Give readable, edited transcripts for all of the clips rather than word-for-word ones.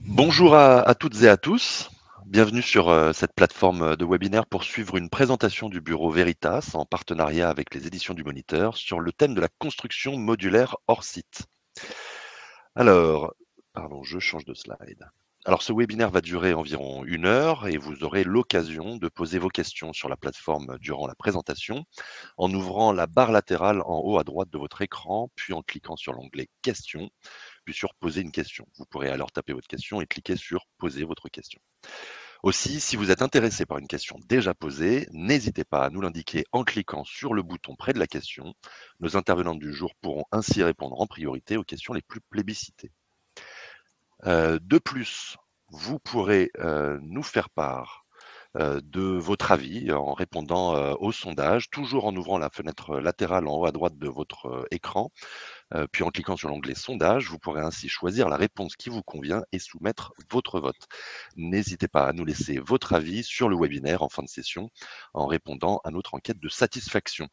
Bonjour à toutes et à tous. Bienvenue sur cette plateforme de webinaire pour suivre une présentation du bureau Veritas en partenariat avec les éditions du Moniteur sur le thème de la construction modulaire hors site. Alors, pardon, je change de slide. Alors, ce webinaire va durer environ 1 heure et vous aurez l'occasion de poser vos questions sur la plateforme durant la présentation en ouvrant la barre latérale en haut à droite de votre écran, puis en cliquant sur l'onglet Questions, puis sur Poser une question. Vous pourrez alors taper votre question et cliquer sur Poser votre question. Aussi, si vous êtes intéressé par une question déjà posée, n'hésitez pas à nous l'indiquer en cliquant sur le bouton près de la question. Nos intervenantes du jour pourront ainsi répondre en priorité aux questions les plus plébiscitées. De plus, vous pourrez nous faire part de votre avis en répondant au sondage, toujours en ouvrant la fenêtre latérale en haut à droite de votre écran, puis en cliquant sur l'onglet sondage, vous pourrez ainsi choisir la réponse qui vous convient et soumettre votre vote. N'hésitez pas à nous laisser votre avis sur le webinaire en fin de session en répondant à notre enquête de satisfaction.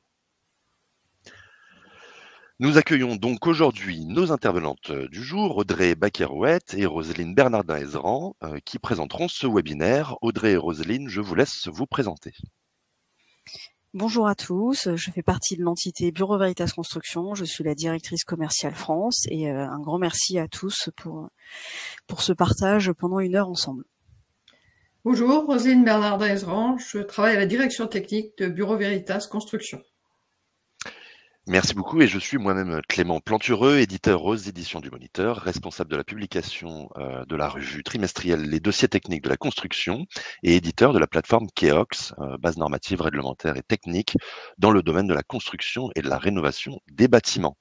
Nous accueillons donc aujourd'hui nos intervenantes du jour, Audrey Baquerouette et Roselyne Bernardin-Ezran, qui présenteront ce webinaire. Audrey et Roselyne, je vous laisse vous présenter. Bonjour à tous, je fais partie de l'entité Bureau Veritas Construction, je suis la directrice commerciale France et un grand merci à tous pour ce partage pendant 1 heure ensemble. Bonjour, Roselyne Bernardin-Ezran, je travaille à la direction technique de Bureau Veritas Construction. Merci beaucoup et je suis moi-même Clément Plantureux, éditeur aux éditions du Moniteur, responsable de la publication de la revue trimestrielle Les dossiers techniques de la construction et éditeur de la plateforme KEOX, base normative, réglementaire et technique dans le domaine de la construction et de la rénovation des bâtiments.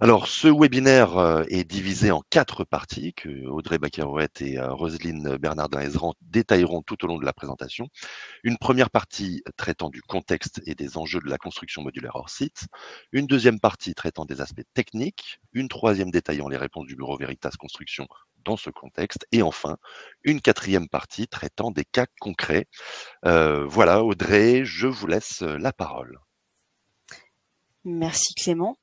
Alors, ce webinaire est divisé en 4 parties que Audrey Baquerouette et Roselyne Bernardin-Ezran détailleront tout au long de la présentation. Une première partie traitant du contexte et des enjeux de la construction modulaire hors site. Une deuxième partie traitant des aspects techniques. Une troisième détaillant les réponses du bureau Veritas Construction dans ce contexte. Et enfin, une quatrième partie traitant des cas concrets. Voilà, Audrey, je vous laisse la parole. Merci Clément.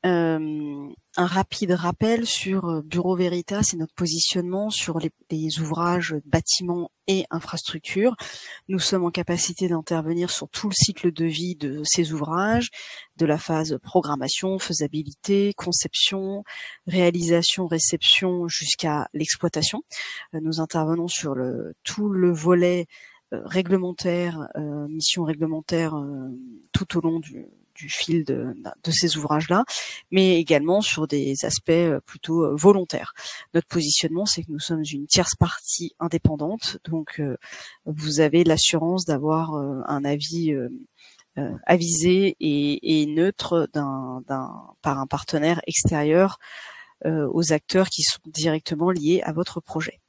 Un rapide rappel sur Bureau Veritas et notre positionnement sur les ouvrages, bâtiments et infrastructures. Nous sommes en capacité d'intervenir sur tout le cycle de vie de ces ouvrages, de la phase programmation, faisabilité, conception, réalisation, réception jusqu'à l'exploitation. Nous intervenons sur tout le volet réglementaire, mission réglementaire tout au long du fil de ces ouvrages-là, mais également sur des aspects plutôt volontaires. Notre positionnement, c'est que nous sommes une tierce partie indépendante, donc vous avez l'assurance d'avoir un avis avisé et neutre par un partenaire extérieur aux acteurs qui sont directement liés à votre projet.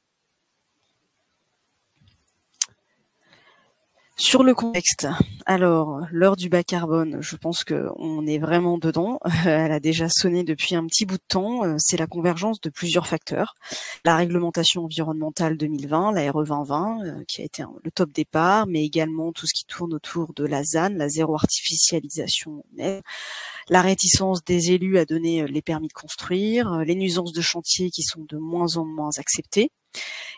Sur le contexte, alors l'heure du bas carbone, je pense qu'on est vraiment dedans. Elle a déjà sonné depuis un petit bout de temps. C'est la convergence de plusieurs facteurs. La réglementation environnementale 2020, la RE 2020, qui a été le top départ, mais également tout ce qui tourne autour de la ZAN, la zéro artificialisation nette. La réticence des élus à donner les permis de construire, les nuisances de chantier qui sont de moins en moins acceptées.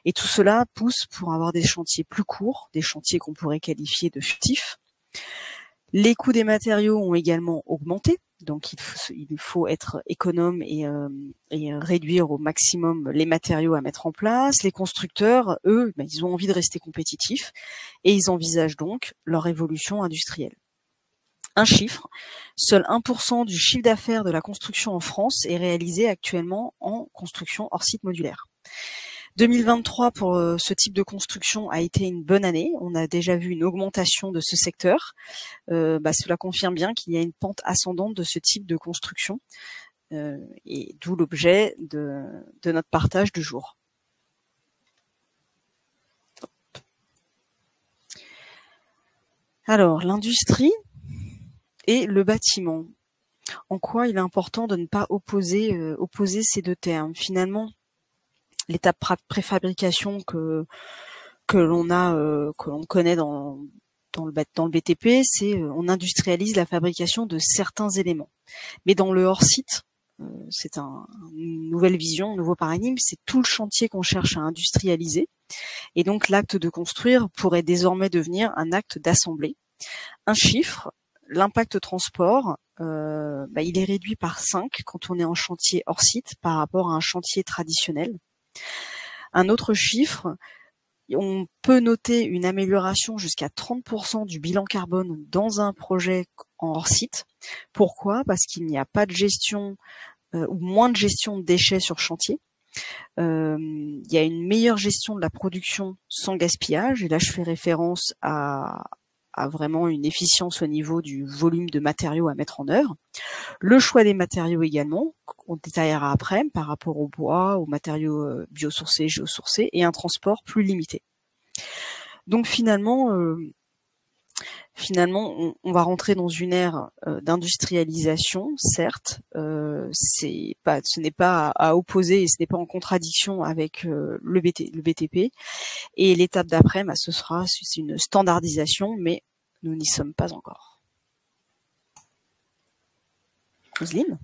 Et tout cela pousse pour avoir des chantiers plus courts, des chantiers qu'on pourrait qualifier de furtifs. Les coûts des matériaux ont également augmenté, donc il faut être économe et réduire au maximum les matériaux à mettre en place. Les constructeurs, eux, ils ont envie de rester compétitifs et ils envisagent donc leur évolution industrielle. Un chiffre, seul 1% du chiffre d'affaires de la construction en France est réalisé actuellement en construction hors site modulaire. 2023 pour ce type de construction a été une bonne année. On a déjà vu une augmentation de ce secteur. Cela confirme bien qu'il y a une pente ascendante de ce type de construction et d'où l'objet de notre partage du jour. Alors, l'industrie et le bâtiment. En quoi il est important de ne pas opposer ces deux termes. Finalement, l'étape préfabrication que l'on connaît dans le BTP, c'est on industrialise la fabrication de certains éléments. Mais dans le hors-site, c'est une nouvelle vision, un nouveau paradigme, c'est tout le chantier qu'on cherche à industrialiser. Et donc l'acte de construire pourrait désormais devenir un acte d'assembler. Un chiffre, l'impact transport, il est réduit par 5 quand on est en chantier hors site par rapport à un chantier traditionnel. Un autre chiffre, on peut noter une amélioration jusqu'à 30% du bilan carbone dans un projet en hors site. Pourquoi ? Parce qu'il n'y a pas de gestion ou moins de gestion de déchets sur chantier. Il y a une meilleure gestion de la production sans gaspillage, et là je fais référence à vraiment une efficience au niveau du volume de matériaux à mettre en œuvre. Le choix des matériaux également, qu'on détaillera après, par rapport au bois, aux matériaux biosourcés, géosourcés, et un transport plus limité. Donc finalement, on va rentrer dans une ère d'industrialisation, certes. Ce n'est pas à opposer et ce n'est pas en contradiction avec le BTP. Et l'étape d'après, c'est une standardisation, mais nous n'y sommes pas encore. Roselyne ?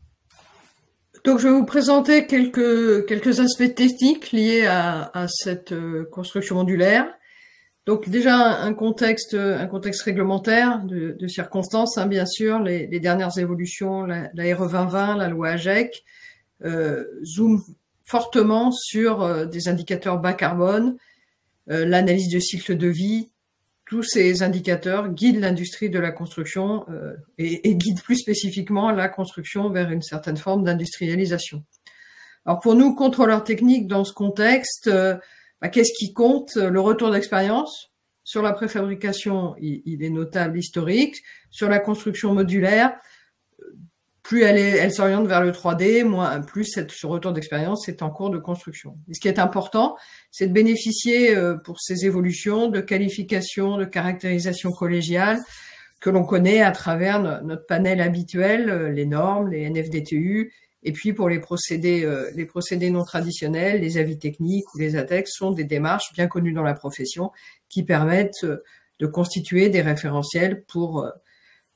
Donc, je vais vous présenter quelques aspects techniques liés à cette construction modulaire. Donc, déjà, un contexte réglementaire de circonstances, hein, bien sûr, les dernières évolutions, la RE 2020, la loi AGEC, zooment fortement sur des indicateurs bas carbone, l'analyse de cycle de vie. Tous ces indicateurs guident l'industrie de la construction et guident plus spécifiquement la construction vers une certaine forme d'industrialisation. Alors pour nous, contrôleurs techniques dans ce contexte, qu'est-ce qui compte ? Le retour d'expérience. Sur la préfabrication, il est notable, historique. Sur la construction modulaire, plus elle s'oriente vers le 3D, plus ce retour d'expérience est en cours de construction. Et ce qui est important, c'est de bénéficier pour ces évolutions de qualifications, de caractérisation collégiale que l'on connaît à travers notre panel habituel, les normes, les NFDTU, et puis pour les procédés non traditionnels, les avis techniques ou les ATEX sont des démarches bien connues dans la profession qui permettent de constituer des référentiels pour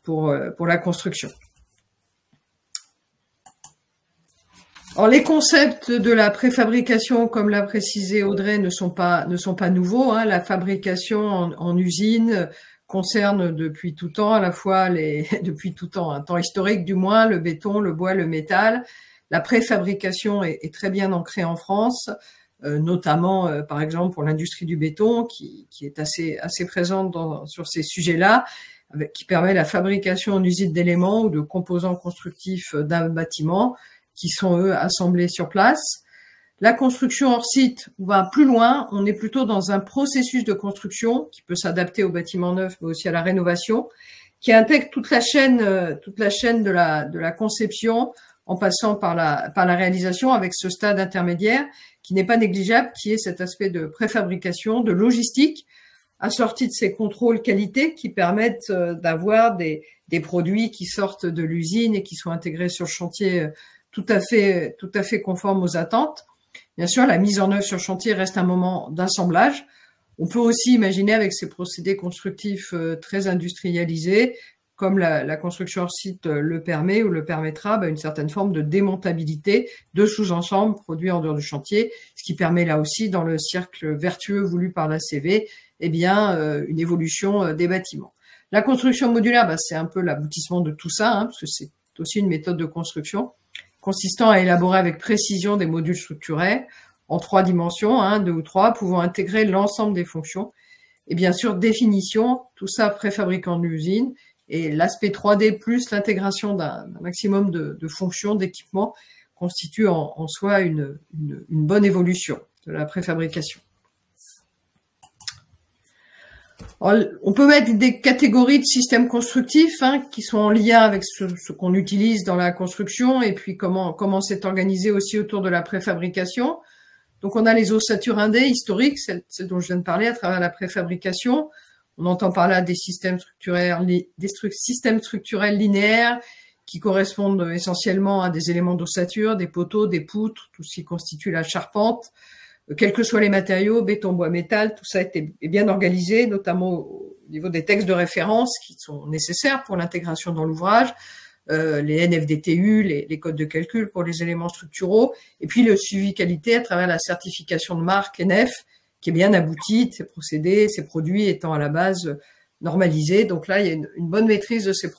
la construction. Alors, les concepts de la préfabrication, comme l'a précisé Audrey, ne sont pas nouveaux, hein. La fabrication en usine concerne depuis tout temps, à la fois depuis tout temps, un temps historique du moins, le béton, le bois, le métal. La préfabrication est très bien ancrée en France, notamment par exemple pour l'industrie du béton, qui est assez présente sur ces sujets-là, qui permet la fabrication en usine d'éléments ou de composants constructifs d'un bâtiment, qui sont, eux, assemblés sur place. La construction hors site, on va plus loin, on est plutôt dans un processus de construction qui peut s'adapter au bâtiment neuf, mais aussi à la rénovation, qui intègre toute la chaîne de la conception, en passant par la réalisation, avec ce stade intermédiaire, qui n'est pas négligeable, qui est cet aspect de préfabrication, de logistique, assorti de ces contrôles qualité qui permettent d'avoir des produits qui sortent de l'usine et qui sont intégrés sur le chantier tout à fait conforme aux attentes. Bien sûr, la mise en œuvre sur chantier reste un moment d'assemblage. On peut aussi imaginer avec ces procédés constructifs très industrialisés, comme la construction hors site le permet ou le permettra, une certaine forme de démontabilité de sous-ensembles produits en dehors du chantier, ce qui permet là aussi, dans le cercle vertueux voulu par l'ACV, une évolution des bâtiments. La construction modulaire, c'est un peu l'aboutissement de tout ça, hein, parce que c'est aussi une méthode de construction consistant à élaborer avec précision des modules structurés en 3 dimensions, 2 ou 3, pouvant intégrer l'ensemble des fonctions. Et bien sûr, définition, tout ça préfabriqué en usine, et l'aspect 3D plus l'intégration d'un maximum de fonctions, d'équipements, constitue en soi une bonne évolution de la préfabrication. Alors, on peut mettre des catégories de systèmes constructifs qui sont en lien avec ce qu'on utilise dans la construction et puis comment c'est organisé aussi autour de la préfabrication. Donc, on a les ossatures indées historiques, celles dont je viens de parler à travers la préfabrication. On entend par là des systèmes structurels linéaires qui correspondent essentiellement à des éléments d'ossature, des poteaux, des poutres, tout ce qui constitue la charpente. Quels que soient les matériaux, béton, bois, métal, tout ça est bien organisé, notamment au niveau des textes de référence qui sont nécessaires pour l'intégration dans l'ouvrage, les NFDTU, les codes de calcul pour les éléments structuraux, et puis le suivi qualité à travers la certification de marque NF, qui est bien aboutie, ces procédés, ces produits étant à la base normalisés. Donc là, il y a une bonne maîtrise de ces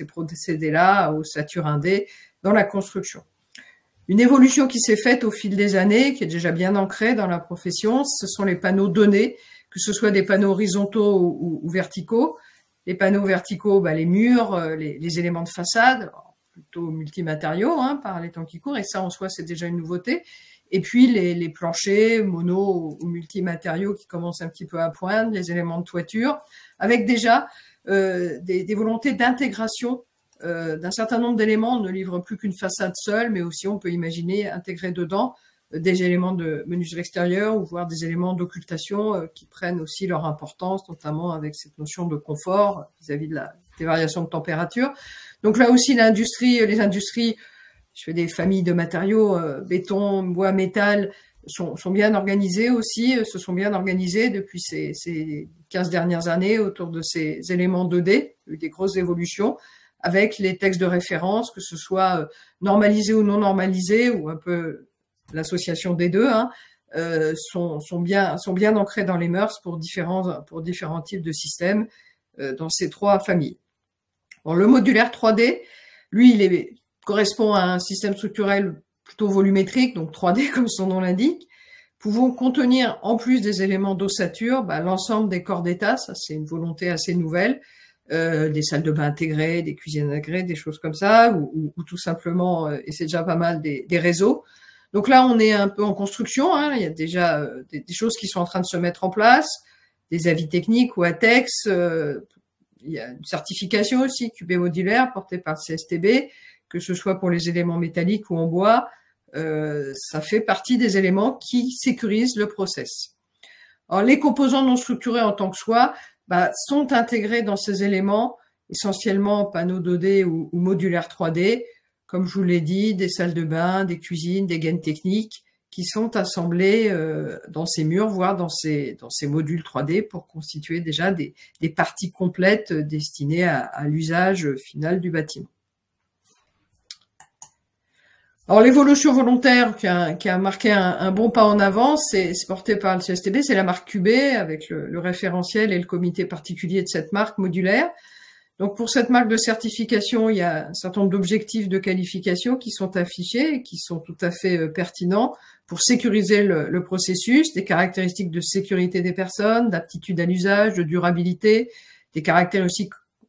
procédés-là au Satur 1D dans la construction. Une évolution qui s'est faite au fil des années, qui est déjà bien ancrée dans la profession, ce sont les panneaux donnés, que ce soit des panneaux horizontaux ou verticaux. Les panneaux verticaux, les murs, les éléments de façade, plutôt multimatériaux par les temps qui courent, et ça en soi c'est déjà une nouveauté. Et puis les planchers mono ou multimatériaux qui commencent un petit peu à poindre, les éléments de toiture, avec déjà des volontés d'intégration d'un certain nombre d'éléments. On ne livre plus qu'une façade seule, mais aussi on peut imaginer intégrer dedans des éléments de menuiserie extérieure ou voire des éléments d'occultation qui prennent aussi leur importance, notamment avec cette notion de confort vis-à-vis des variations de température. Donc là aussi, les industries, je fais des familles de matériaux, béton, bois, métal, sont bien organisées aussi, se sont bien organisées depuis ces 15 dernières années autour de ces éléments 2D, il y a eu des grosses évolutions, avec les textes de référence, que ce soit normalisés ou non normalisés, ou un peu l'association des deux, sont bien ancrés dans les mœurs pour différents types de systèmes dans ces trois familles. Bon, le modulaire 3D, lui, correspond à un système structurel plutôt volumétrique, donc 3D comme son nom l'indique, pouvant contenir en plus des éléments d'ossature l'ensemble des corps d'état. Ça c'est une volonté assez nouvelle, des salles de bain intégrées, des cuisines intégrées, des choses comme ça, ou tout simplement, et c'est déjà pas mal, des réseaux. Donc là, on est un peu en construction, il y a déjà des choses qui sont en train de se mettre en place, des avis techniques ou ATEX, il y a une certification aussi, QB modulaire, portée par le CSTB, que ce soit pour les éléments métalliques ou en bois, ça fait partie des éléments qui sécurisent le process. Alors, les composants non structurés en tant que soi sont intégrés dans ces éléments, essentiellement panneaux 2D ou modulaires 3D, comme je vous l'ai dit, des salles de bain, des cuisines, des gaines techniques qui sont assemblés dans ces murs, voire dans ces modules 3D pour constituer déjà des parties complètes destinées à l'usage final du bâtiment. Alors l'évolution volontaire qui a marqué un bon pas en avant, c'est porté par le CSTB, c'est la marque QB avec le référentiel et le comité particulier de cette marque modulaire. Donc pour cette marque de certification, il y a un certain nombre d'objectifs de qualification qui sont affichés et qui sont tout à fait pertinents pour sécuriser le processus, des caractéristiques de sécurité des personnes, d'aptitude à l'usage, de durabilité, des caractères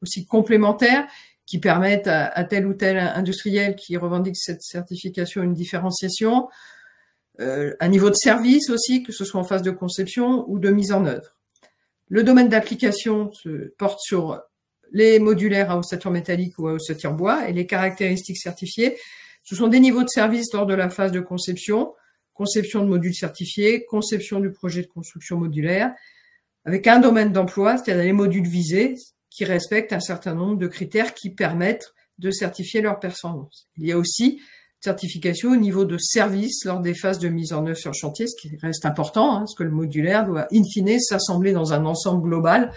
aussi complémentaires qui permettent à tel ou tel industriel qui revendique cette certification une différenciation, un niveau de service aussi, que ce soit en phase de conception ou de mise en œuvre. Le domaine d'application se porte sur les modulaires à ossature métallique ou à ossature bois et les caractéristiques certifiées. Ce sont des niveaux de service lors de la phase de conception de modules certifiés, conception du projet de construction modulaire, avec un domaine d'emploi, c'est-à-dire les modules visés, qui respectent un certain nombre de critères qui permettent de certifier leur performance. Il y a aussi certification au niveau de service lors des phases de mise en œuvre sur le chantier, ce qui reste important, parce que le modulaire doit in fine s'assembler dans un ensemble global.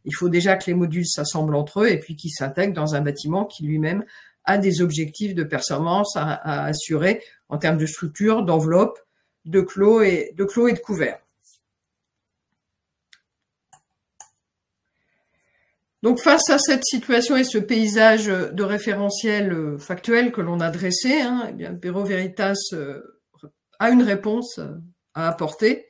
Il faut déjà que les modules s'assemblent entre eux et puis qu'ils s'intègrent dans un bâtiment qui lui-même a des objectifs de performance à assurer en termes de structure, d'enveloppe, de clos et de couverts. Donc face à cette situation et ce paysage de référentiel factuel que l'on a dressé, eh bien, Bureau Veritas a une réponse à apporter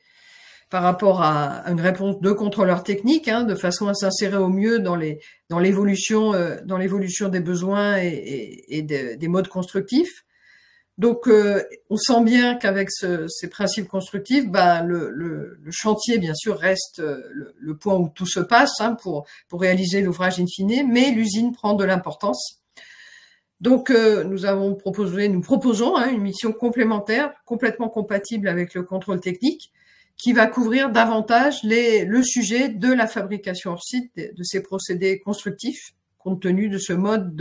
par rapport à une réponse de contrôleur technique, de façon à s'insérer au mieux dans l'évolution des besoins et des modes constructifs. Donc, on sent bien qu'avec ces principes constructifs, le chantier, bien sûr, reste le point où tout se passe pour réaliser l'ouvrage in fine, mais l'usine prend de l'importance. Donc, nous proposons une mission complémentaire, complètement compatible avec le contrôle technique, qui va couvrir davantage le sujet de la fabrication hors site, de ces procédés constructifs, compte tenu de ce mode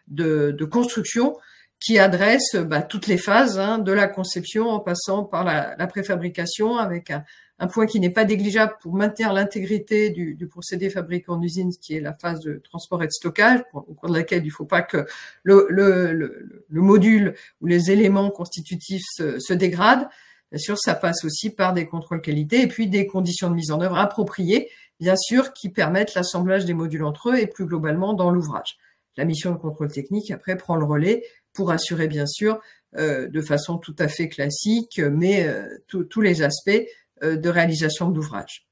de construction qui adresse toutes les phases de la conception en passant par la préfabrication avec un point qui n'est pas négligeable pour maintenir l'intégrité du procédé fabriqué en usine, qui est la phase de transport et de stockage, au cours de laquelle il ne faut pas que le module ou les éléments constitutifs se dégradent. Bien sûr, ça passe aussi par des contrôles qualité et puis des conditions de mise en œuvre appropriées, bien sûr, qui permettent l'assemblage des modules entre eux et plus globalement dans l'ouvrage. La mission de contrôle technique, après, prend le relais pour assurer, bien sûr, de façon tout à fait classique, mais tous les aspects de réalisation de l'ouvrage.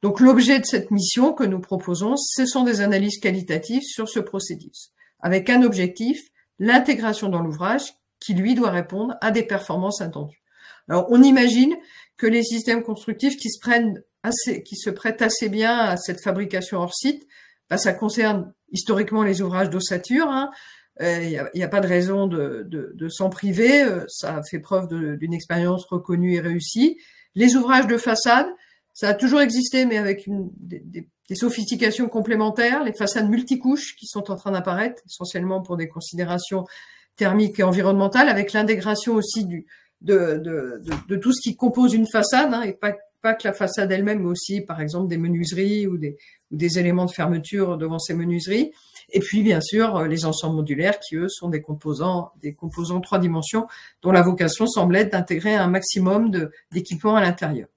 Donc, l'objet de cette mission que nous proposons, ce sont des analyses qualitatives sur ce processus, avec un objectif, l'intégration dans l'ouvrage, qui, lui, doit répondre à des performances attendues. Alors, on imagine que les systèmes constructifs qui se prêtent assez bien à cette fabrication hors site, ça concerne historiquement les ouvrages d'ossature. Il n'y a pas de raison de s'en priver. Ça fait preuve d'une expérience reconnue et réussie. Les ouvrages de façade, ça a toujours existé, mais avec des sophistications complémentaires. Les façades multicouches qui sont en train d'apparaître, essentiellement pour des considérations thermiques et environnementales, avec l'intégration aussi de tout ce qui compose une façade, et pas que la façade elle-même, mais aussi, par exemple, des menuiseries ou des éléments de fermeture devant ces menuiseries. Et puis, bien sûr, les ensembles modulaires qui, eux, sont des composants 3 dimensions dont la vocation semble être d'intégrer un maximum d'équipements à l'intérieur.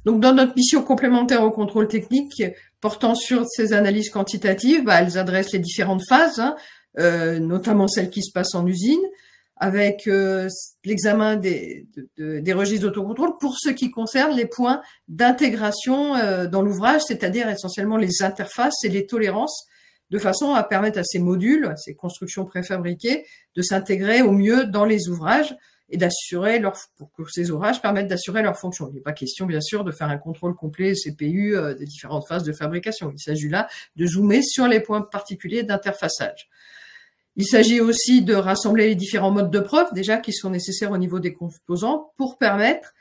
Donc, dans notre mission complémentaire au contrôle technique, portant sur ces analyses quantitatives, elles adressent les différentes phases, notamment celles qui se passent en usine, avec l'examen des registres d'autocontrôle pour ce qui concerne les points d'intégration dans l'ouvrage, c'est-à-dire essentiellement les interfaces et les tolérances, de façon à permettre à ces modules, ces constructions préfabriquées, de s'intégrer au mieux dans les ouvrages et pour que ces ouvrages permettent d'assurer leur fonction. Il n'est pas question, bien sûr, de faire un contrôle complet CPU des différentes phases de fabrication. Il s'agit là de zoomer sur les points particuliers d'interfaçage. Il s'agit aussi de rassembler les différents modes de preuve, déjà, qui sont nécessaires au niveau des composants pour permettre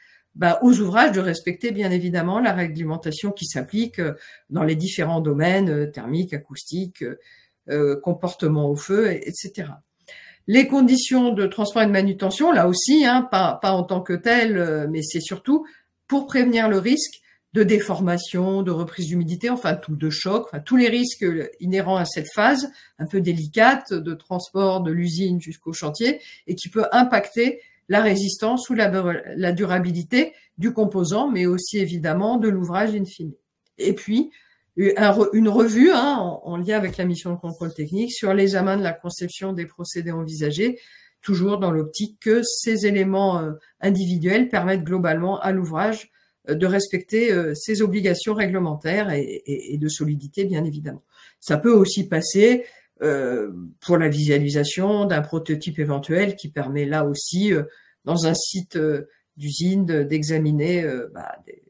aux ouvrages de respecter, bien évidemment, la réglementation qui s'applique dans les différents domaines, thermique, acoustique, comportement au feu, etc. Les conditions de transport et de manutention, là aussi, pas en tant que telles, mais c'est surtout pour prévenir le risque de déformation, de reprise d'humidité, de choc, tous les risques inhérents à cette phase un peu délicate de transport de l'usine jusqu'au chantier et qui peut impacter la résistance ou la durabilité du composant, mais aussi évidemment de l'ouvrage in fine. Et puis, une revue en lien avec la mission de contrôle technique sur l'examen de la conception des procédés envisagés, toujours dans l'optique que ces éléments individuels permettent globalement à l'ouvrage de respecter ses obligations réglementaires et de solidité, bien évidemment. Ça peut aussi passer pour la visualisation d'un prototype éventuel qui permet là aussi, dans un site d'usine, d'examiner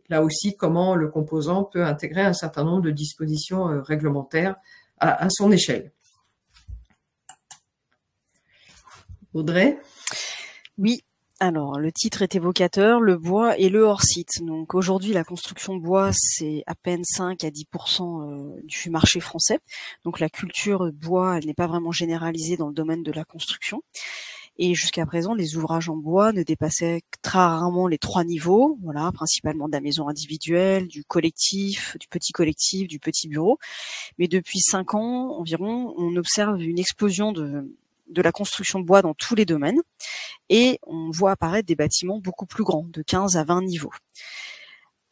là aussi comment le composant peut intégrer un certain nombre de dispositions réglementaires à son échelle. Audrey ? Oui. Alors, le titre est évocateur, le bois et le hors-site. Donc aujourd'hui, la construction bois, c'est à peine 5 à 10% du marché français. Donc la culture bois, elle n'est pas vraiment généralisée dans le domaine de la construction. Et jusqu'à présent, les ouvrages en bois ne dépassaient très rarement les 3 niveaux, voilà, principalement de la maison individuelle, du collectif, du petit bureau. Mais depuis 5 ans environ, on observe une explosion de la construction de bois dans tous les domaines et on voit apparaître des bâtiments beaucoup plus grands, de 15 à 20 niveaux,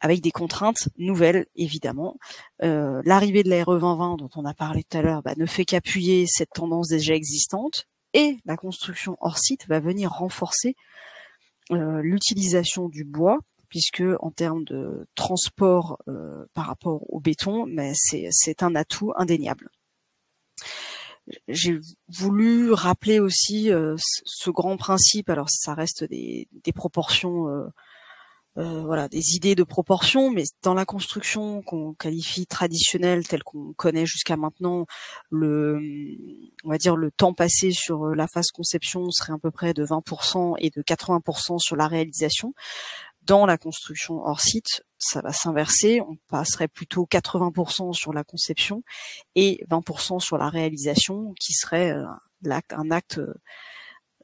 avec des contraintes nouvelles, évidemment. L'arrivée de la RE 2020, dont on a parlé tout à l'heure, ne fait qu'appuyer cette tendance déjà existante et la construction hors site va venir renforcer l'utilisation du bois, puisque en termes de transport par rapport au béton, c'est un atout indéniable. J'ai voulu rappeler aussi ce grand principe. Alors ça reste des proportions, voilà, des idées de proportion, mais dans la construction qu'on qualifie traditionnelle, telle qu'on connaît jusqu'à maintenant, on va dire le temps passé sur la phase conception serait à peu près de 20% et de 80% sur la réalisation. Dans la construction hors site, ça va s'inverser. On passerait plutôt 80% sur la conception et 20% sur la réalisation, qui serait un acte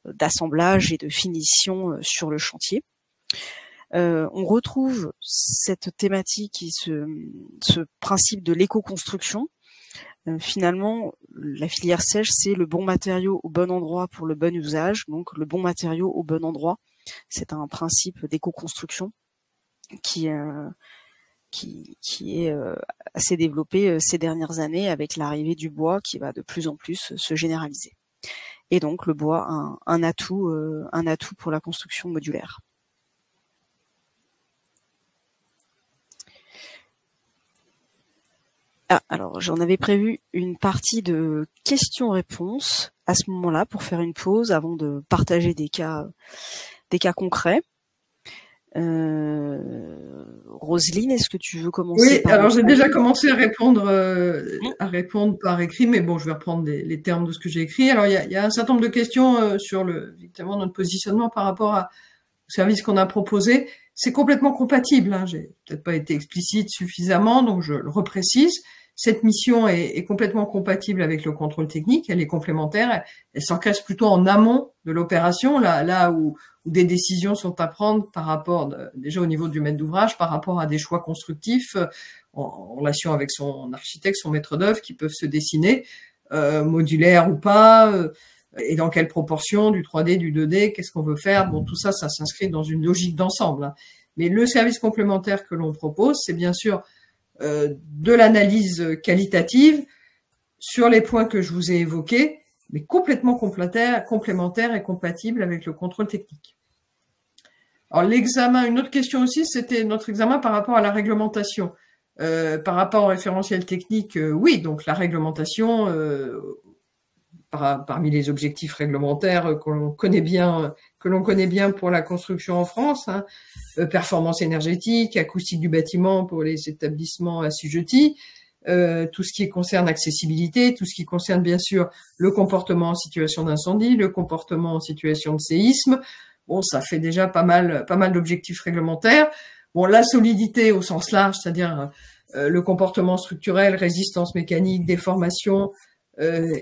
d'assemblage et de finition sur le chantier. On retrouve cette thématique et ce principe de l'éco-construction. Finalement, la filière sèche, c'est le bon matériau au bon endroit pour le bon usage. Donc, le bon matériau au bon endroit, c'est un principe d'éco-construction qui est assez développé ces dernières années avec l'arrivée du bois qui va de plus en plus se généraliser. Et donc, le bois a un atout pour la construction modulaire. Ah, alors j'en avais prévu une partie de questions-réponses à ce moment-là pour faire une pause avant de partager des cas concrets. Roselyne, est-ce que tu veux commencer? Oui, alors j'ai déjà commencé à répondre par écrit, mais bon, je vais reprendre les termes de ce que j'ai écrit. Alors il y a un certain nombre de questions sur évidemment notre positionnement par rapport au service qu'on a proposé. C'est complètement compatible. J'ai peut-être pas été explicite suffisamment, donc je le reprécise. Cette mission est complètement compatible avec le contrôle technique, elle est complémentaire, elle s'encadre plutôt en amont de l'opération, là où des décisions sont à prendre par rapport, déjà au niveau du maître d'ouvrage, par rapport à des choix constructifs en relation avec son architecte, son maître d'œuvre, qui peuvent se dessiner, modulaires ou pas, et dans quelle proportion, du 3D, du 2D, qu'est-ce qu'on veut faire. Bon, tout ça, ça s'inscrit dans une logique d'ensemble. Mais le service complémentaire que l'on propose, c'est bien sûr de l'analyse qualitative sur les points que je vous ai évoqués, mais complètement complémentaire et compatible avec le contrôle technique. Alors l'examen, une autre question aussi, c'était notre examen par rapport à la réglementation. Par rapport au référentiel technique, oui, donc la réglementation, parmi les objectifs réglementaires que l'on connaît bien pour la construction en France, performance énergétique, acoustique du bâtiment pour les établissements assujettis, tout ce qui concerne accessibilité, tout ce qui concerne bien sûr le comportement en situation d'incendie, le comportement en situation de séisme. Bon, ça fait déjà pas mal d'objectifs réglementaires. Bon, la solidité au sens large, c'est-à-dire le comportement structurel, résistance mécanique, déformation,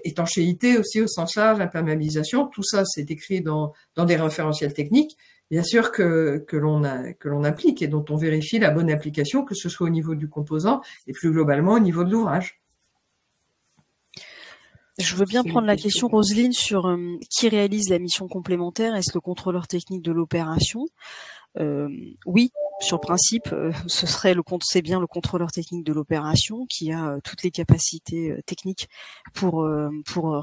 étanchéité aussi au sens large, imperméabilisation, tout ça c'est décrit dans des référentiels techniques, bien sûr que l'on applique et dont on vérifie la bonne application, que ce soit au niveau du composant et plus globalement au niveau de l'ouvrage. Je veux bien prendre la question, Roselyne, sur qui réalise la mission complémentaire. Est-ce le contrôleur technique de l'opération? Oui, sur le principe, c'est bien le contrôleur technique de l'opération qui a toutes les capacités techniques pour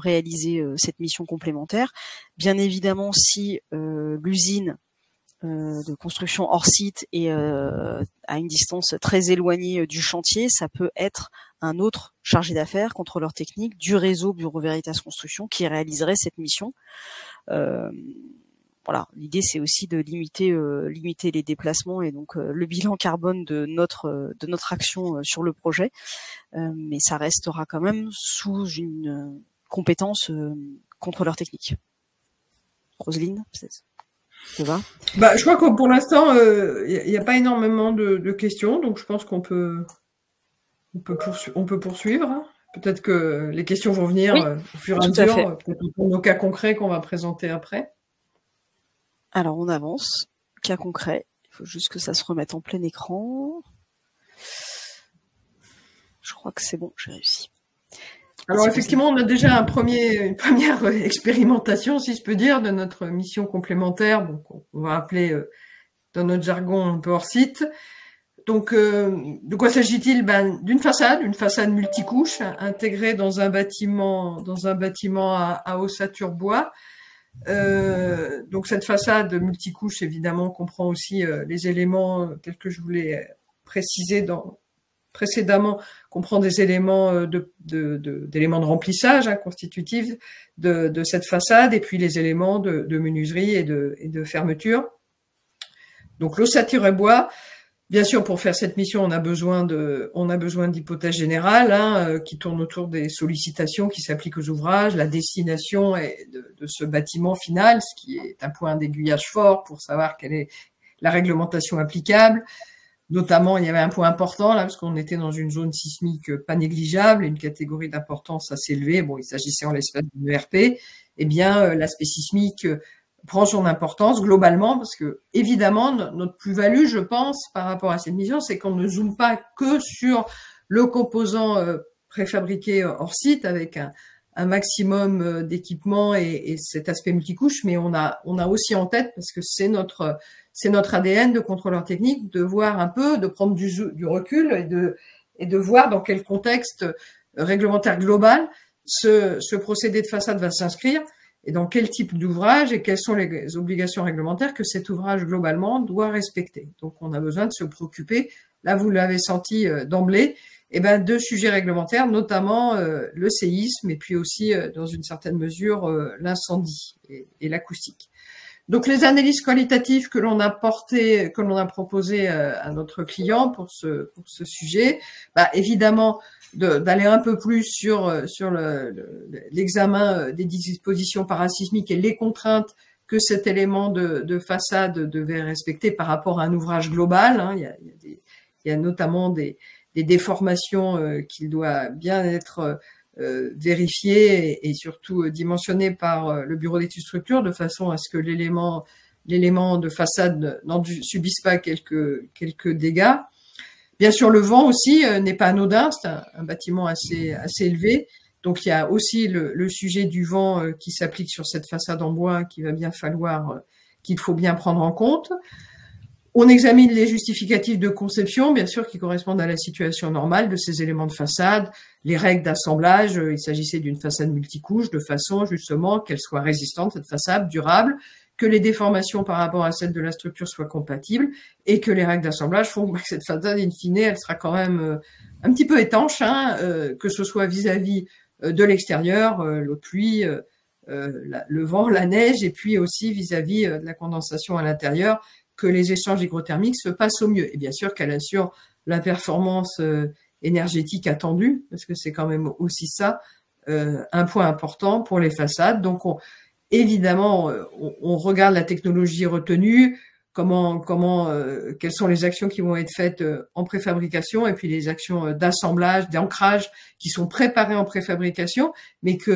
réaliser cette mission complémentaire. Bien évidemment, si l'usine de construction hors site est à une distance très éloignée du chantier, ça peut être un autre chargé d'affaires, contrôleur technique du réseau Bureau Veritas Construction qui réaliserait cette mission. Voilà, l'idée c'est aussi de limiter les déplacements et donc le bilan carbone de notre action sur le projet, mais ça restera quand même sous une compétence contrôleur technique. Roselyne, ça va? Je crois que pour l'instant il n'y a pas énormément de questions, donc je pense qu'on peut poursuivre. Peut-être que les questions vont venir au fur et à mesure, peut-être pour nos cas concrets qu'on va présenter après. Alors, on avance. Cas concret. Il faut juste que ça se remette en plein écran. Je crois que c'est bon, j'ai réussi. Alors, effectivement, on a déjà une première expérimentation, si je peux dire, de notre mission complémentaire. Donc, on va appeler, dans notre jargon, un peu hors site. Donc, de quoi s'agit-il? D'une façade, une façade multicouche, intégrée dans un bâtiment à ossature bois. Donc cette façade multicouche évidemment comprend aussi les éléments tels que je voulais préciser précédemment, comprend des éléments d'éléments de remplissage constitutifs de cette façade et puis les éléments de menuiserie et de fermeture. Donc l'ossature et bois. Bien sûr, pour faire cette mission, on a besoin d'hypothèses générales qui tournent autour des sollicitations qui s'appliquent aux ouvrages, la destination de ce bâtiment final, ce qui est un point d'aiguillage fort pour savoir quelle est la réglementation applicable. Notamment, il y avait un point important là, parce qu'on était dans une zone sismique pas négligeable et une catégorie d'importance assez élevée. Bon, il s'agissait en l'espèce d'une ERP. Eh bien, l'aspect sismique prend son importance globalement, parce que évidemment notre plus-value, je pense, par rapport à cette mission, c'est qu'on ne zoome pas que sur le composant préfabriqué hors site avec un maximum d'équipements et cet aspect multicouche, mais on a aussi en tête, parce que c'est notre ADN de contrôleur technique, de voir un peu, de prendre du recul et de voir dans quel contexte réglementaire global ce procédé de façade va s'inscrire et dans quel type d'ouvrage et quelles sont les obligations réglementaires que cet ouvrage globalement doit respecter. Donc on a besoin de se préoccuper, là vous l'avez senti d'emblée, de sujets réglementaires, notamment le séisme et puis aussi dans une certaine mesure l'incendie et l'acoustique. Donc les analyses qualitatives que l'on a proposées à notre client pour ce sujet, évidemment d'aller un peu plus sur l'examen des dispositions parasismiques et les contraintes que cet élément de façade devait respecter par rapport à un ouvrage global. Hein. Il y a notamment des déformations qu'il doit bien être vérifié et surtout dimensionné par le bureau d'études structures de façon à ce que l'élément de façade n'en subisse pas quelques dégâts. Bien sûr, le vent aussi n'est pas anodin, c'est un bâtiment assez élevé, donc il y a aussi le sujet du vent qui s'applique sur cette façade en bois qu'il faut bien prendre en compte. On examine les justificatifs de conception, bien sûr, qui correspondent à la situation normale de ces éléments de façade, les règles d'assemblage, il s'agissait d'une façade multicouche, de façon justement qu'elle soit résistante, cette façade durable, que les déformations par rapport à celles de la structure soient compatibles, et que les règles d'assemblage font que cette façade, in fine, elle sera quand même un petit peu étanche, que ce soit vis-à-vis de l'extérieur, l'eau de pluie, le vent, la neige, et puis aussi vis-à-vis de la condensation à l'intérieur, que les échanges hygrothermiques se passent au mieux. Et bien sûr qu'elle assure la performance énergétique attendue, parce que c'est quand même aussi ça, un point important pour les façades. Donc, évidemment, on regarde la technologie retenue, quelles sont les actions qui vont être faites en préfabrication, et puis les actions d'assemblage, d'ancrage qui sont préparées en préfabrication, mais qui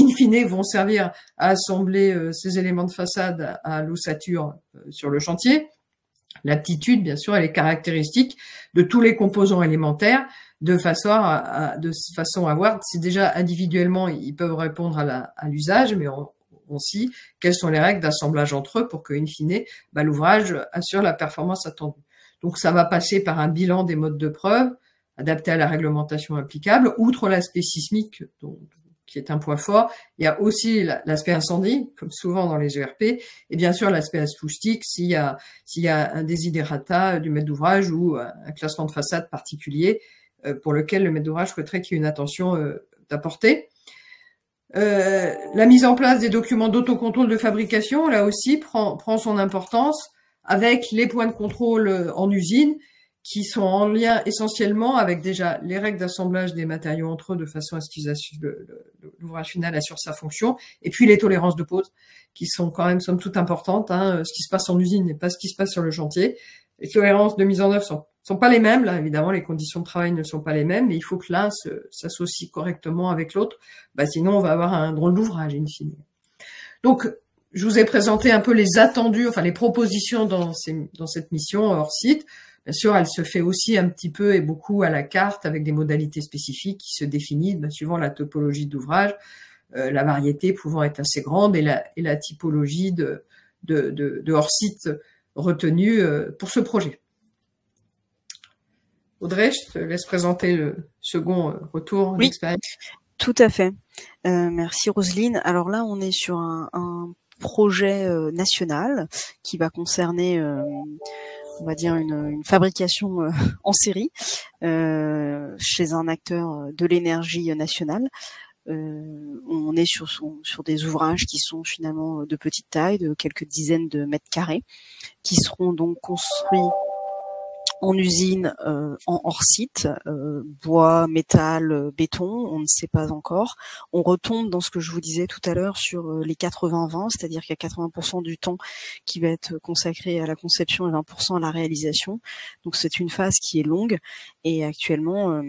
in fine vont servir à assembler ces éléments de façade à l'ossature sur le chantier. L'aptitude, bien sûr, elle est caractéristique de tous les composants élémentaires, de façon à voir si déjà individuellement ils peuvent répondre à l'usage, mais aussi quelles sont les règles d'assemblage entre eux pour que, in fine, l'ouvrage assure la performance attendue. Donc, ça va passer par un bilan des modes de preuve adapté à la réglementation applicable, outre l'aspect sismique, qui est un point fort. Il y a aussi l'aspect incendie, comme souvent dans les ERP, et bien sûr l'aspect acoustique s'il y a un desiderata du maître d'ouvrage ou un classement de façade particulier pour lequel le maître d'ouvrage souhaiterait qu'il y ait une attention d'apporter. La mise en place des documents d'autocontrôle de fabrication, là aussi, prend son importance avec les points de contrôle en usine qui sont en lien essentiellement avec déjà les règles d'assemblage des matériaux entre eux de façon à ce qu'ils l'ouvrage final assure sa fonction, et puis les tolérances de pose qui sont quand même somme toute importantes. Ce qui se passe en usine n'est pas ce qui se passe sur le chantier. Les tolérances de mise en œuvre sont pas les mêmes, là évidemment les conditions de travail ne sont pas les mêmes, mais il faut que l'un s'associe correctement avec l'autre, sinon on va avoir un drôle d'ouvrage in fine. Donc je vous ai présenté un peu les attendus, enfin les propositions dans cette mission hors site. Bien sûr, elle se fait aussi un petit peu et beaucoup à la carte avec des modalités spécifiques qui se définissent suivant la topologie d'ouvrage, la variété pouvant être assez grande et la typologie de hors site retenue pour ce projet. Audrey, je te laisse présenter le second retour d'expérience. Tout à fait. Merci Roselyne. Alors là, on est sur un projet national qui va concerner, on va dire, une fabrication en série chez un acteur de l'énergie nationale. On est sur des ouvrages qui sont finalement de petite taille, de quelques dizaines de mètres carrés, qui seront donc construits en usine, en hors site, bois, métal, béton, on ne sait pas encore. On retombe dans ce que je vous disais tout à l'heure sur les 80-20, c'est-à-dire qu'il y a 80% du temps qui va être consacré à la conception et 20% à la réalisation. Donc c'est une phase qui est longue et actuellement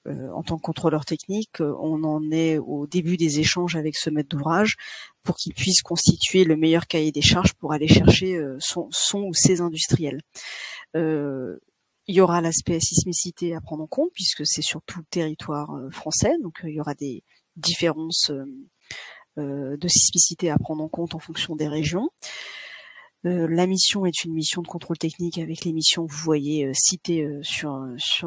en tant que contrôleur technique, on en est au début des échanges avec ce maître d'ouvrage pour qu'il puisse constituer le meilleur cahier des charges pour aller chercher son ou ses industriels. Il y aura l'aspect sismicité à prendre en compte puisque c'est sur tout le territoire français, donc il y aura des différences de sismicité à prendre en compte en fonction des régions. La mission est une mission de contrôle technique avec les missions que vous voyez citées sur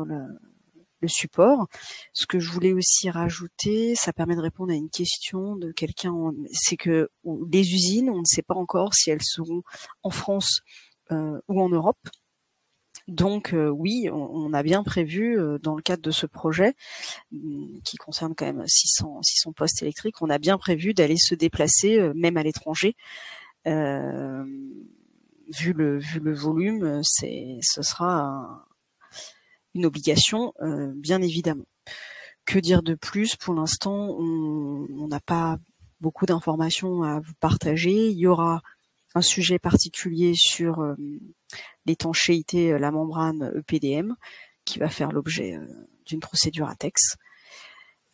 le support. Ce que je voulais aussi rajouter, ça permet de répondre à une question de quelqu'un, c'est que les usines, on ne sait pas encore si elles seront en France ou en Europe. Donc oui, on a bien prévu dans le cadre de ce projet qui concerne quand même 600 postes électriques, on a bien prévu d'aller se déplacer même à l'étranger. Vu le volume, ce sera une obligation, bien évidemment. Que dire de plus? Pour l'instant, on n'a pas beaucoup d'informations à vous partager. Il y aura un sujet particulier sur l'étanchéité, la membrane EPDM, qui va faire l'objet d'une procédure ATEX.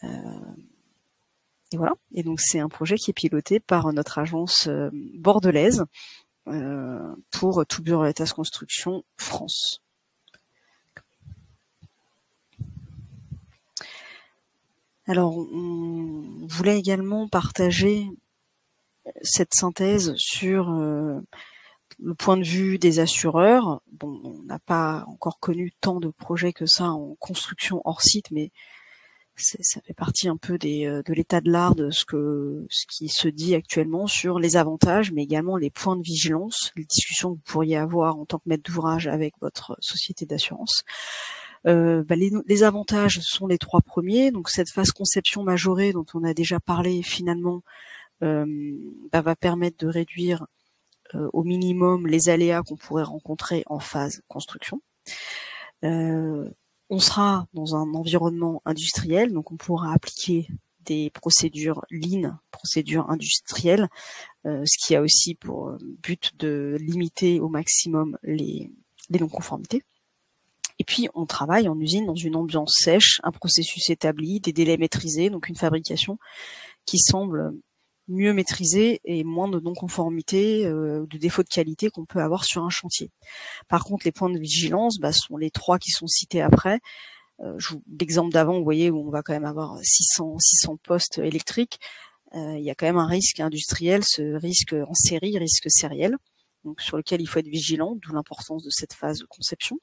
Et voilà. Et donc c'est un projet qui est piloté par notre agence bordelaise pour tout Bureau Veritas Construction France. Alors, on voulait également partager cette synthèse sur le point de vue des assureurs. Bon, on n'a pas encore connu tant de projets que ça en construction hors site, mais ça fait partie un peu de l'état de l'art de ce qui se dit actuellement sur les avantages, mais également les points de vigilance, les discussions que vous pourriez avoir en tant que maître d'ouvrage avec votre société d'assurance. Les avantages sont les 3 premiers. Donc cette phase conception majorée dont on a déjà parlé finalement va permettre de réduire au minimum les aléas qu'on pourrait rencontrer en phase construction. On sera dans un environnement industriel, donc on pourra appliquer des procédures Lean, procédures industrielles, ce qui a aussi pour but de limiter au maximum les non-conformités. Et puis, on travaille en usine dans une ambiance sèche, un processus établi, des délais maîtrisés, donc une fabrication qui semble mieux maîtrisée et moins de non-conformité, de défauts de qualité qu'on peut avoir sur un chantier. Par contre, les points de vigilance sont les 3 qui sont cités après. L'exemple d'avant, vous voyez, où on va quand même avoir 600 postes électriques. Il y a quand même un risque industriel, ce risque en série, risque sériel, donc sur lequel il faut être vigilant, d'où l'importance de cette phase de conception.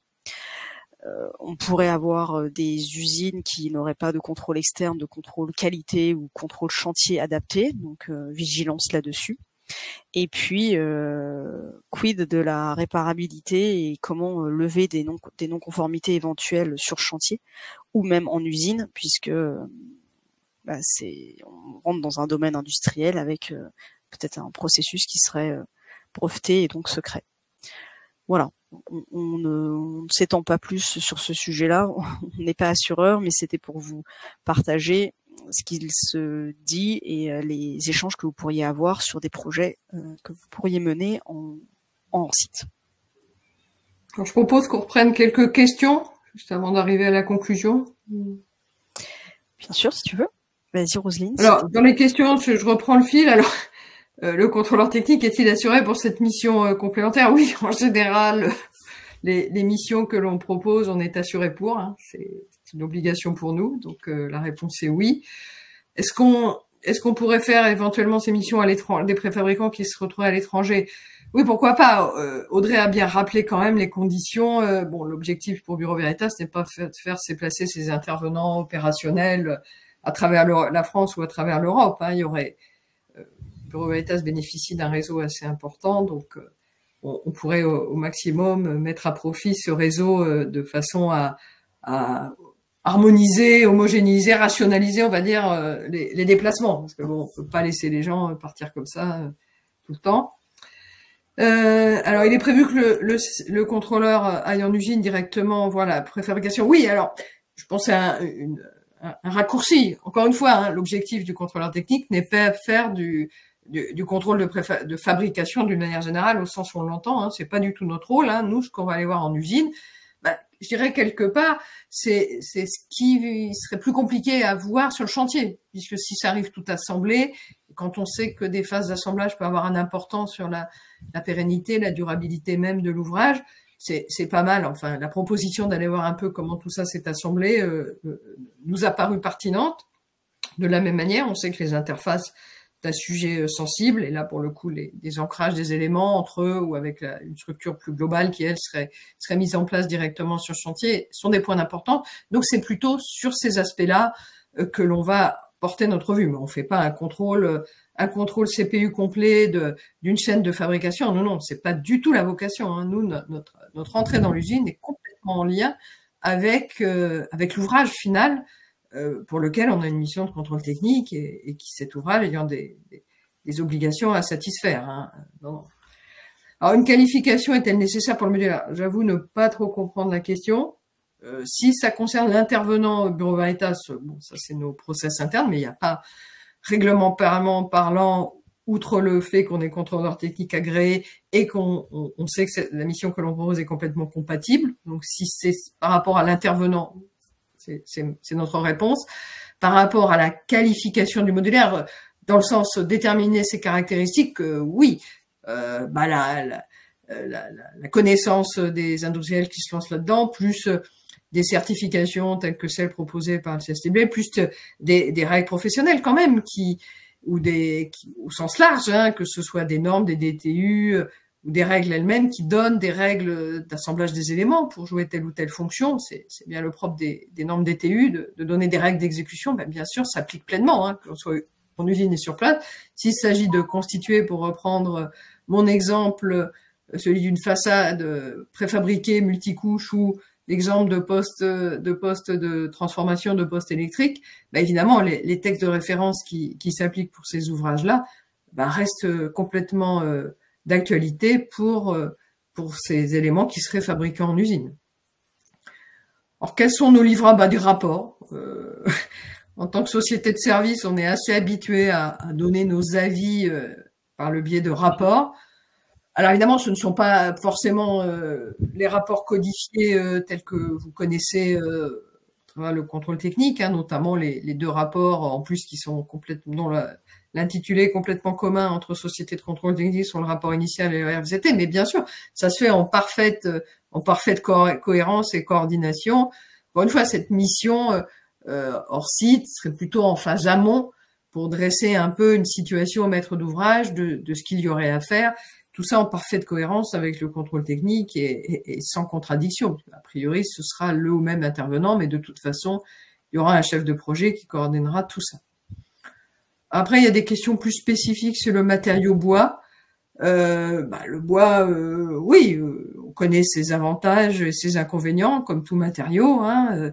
On pourrait avoir des usines qui n'auraient pas de contrôle externe, de contrôle qualité ou contrôle chantier adapté, donc vigilance là-dessus. Et puis, quid de la réparabilité et comment lever des non-conformités éventuelles sur chantier ou même en usine, puisque on rentre dans un domaine industriel avec peut-être un processus qui serait breveté et donc secret. Voilà. On ne s'étend pas plus sur ce sujet-là, on n'est pas assureur, mais c'était pour vous partager ce qu'il se dit et les échanges que vous pourriez avoir sur des projets que vous pourriez mener en site. Alors, je propose qu'on reprenne quelques questions, juste avant d'arriver à la conclusion. Bien sûr, si tu veux. Vas-y, Roselyne. Alors, dans les questions, je reprends le fil. Alors, le contrôleur technique est-il assuré pour cette mission complémentaire? Oui, en général, les missions que l'on propose, on est assuré pour. Hein. C'est une obligation pour nous. Donc, la réponse est oui. Est-ce qu'on pourrait faire éventuellement ces missions à l'étranger, des préfabricants qui se retrouvent à l'étranger? Oui, pourquoi pas. Audrey a bien rappelé quand même les conditions. L'objectif pour Bureau Veritas n'est pas de faire déplacer ces intervenants opérationnels à travers la France ou à travers l'Europe. Hein. Il y aurait Bureau Veritas bénéficie d'un réseau assez important, donc on pourrait au maximum mettre à profit ce réseau de façon à harmoniser, homogénéiser, rationaliser, on va dire, les déplacements, parce que on peut pas laisser les gens partir comme ça tout le temps. Alors, il est prévu que le contrôleur aille en usine directement voir la préfabrication. Oui, alors, je pense à un raccourci. Encore une fois, hein, l'objectif du contrôleur technique n'est pas faire du contrôle de fabrication d'une manière générale au sens où on l'entend. Hein, c'est pas du tout notre rôle. Hein. Nous, ce qu'on va aller voir en usine, je dirais quelque part, c'est ce qui serait plus compliqué à voir sur le chantier, puisque si ça arrive tout assemblé, quand on sait que des phases d'assemblage peuvent avoir un important sur la pérennité, la durabilité même de l'ouvrage, c'est pas mal. Enfin, la proposition d'aller voir un peu comment tout ça s'est assemblé nous a paru pertinente. De la même manière, on sait que les interfaces d'un sujet sensible, et là pour le coup des ancrages des éléments entre eux ou avec une structure plus globale qui elle serait mise en place directement sur le chantier, sont des points importants. Donc c'est plutôt sur ces aspects-là que l'on va porter notre vue, mais on fait pas un contrôle CPU complet d'une chaîne de fabrication. Non, c'est pas du tout la vocation, hein. Nous, notre entrée dans l'usine est complètement en lien avec l'ouvrage final, pour lequel on a une mission de contrôle technique et qui cet ouvrage ayant des obligations à satisfaire, hein. Non. Alors, une qualification est-elle nécessaire pour le modulaire? J'avoue ne pas trop comprendre la question. Si ça concerne l'intervenant au Bureau Veritas, bon, ça c'est nos process internes, mais il n'y a pas réglementairement parlant, outre le fait qu'on est contrôleur technique agréé et qu'on sait que la mission que l'on propose est complètement compatible. Donc, si c'est par rapport à l'intervenant, c'est notre réponse. Par rapport à la qualification du modulaire, dans le sens déterminer ses caractéristiques, oui, la connaissance des industriels qui se lancent là-dedans, plus des certifications telles que celles proposées par le CSTB, plus des règles professionnelles quand même au sens large, hein, que ce soit des normes, des DTU, ou des règles elles-mêmes qui donnent des règles d'assemblage des éléments pour jouer telle ou telle fonction. C'est bien le propre des normes DTU de donner des règles d'exécution. Ben, bien sûr, ça s'applique pleinement, hein, que l'on soit en usine et sur place. S'il s'agit de constituer, pour reprendre mon exemple, celui d'une façade préfabriquée multicouche ou l'exemple de poste de transformation de poste électrique, ben évidemment, les textes de référence qui s'appliquent pour ces ouvrages-là restent complètement d'actualité pour ces éléments qui seraient fabriqués en usine. Alors, quels sont nos livrables? Des rapports. En tant que société de service, on est assez habitué à donner nos avis par le biais de rapports. Alors évidemment, ce ne sont pas forcément les rapports codifiés tels que vous connaissez le contrôle technique, hein, notamment les deux rapports en plus qui sont complètement l'intitulé est complètement commun entre sociétés de contrôle technique sur le rapport initial et le RFZT, mais bien sûr, ça se fait en parfaite cohérence et coordination. Encore une fois, cette mission hors site serait plutôt en phase amont pour dresser un peu une situation au maître d'ouvrage de ce qu'il y aurait à faire. Tout ça en parfaite cohérence avec le contrôle technique et sans contradiction. A priori, ce sera le ou même intervenant, mais de toute façon, il y aura un chef de projet qui coordonnera tout ça. Après, il y a des questions plus spécifiques sur le matériau bois. Le bois, oui, on connaît ses avantages et ses inconvénients, comme tout matériau, hein.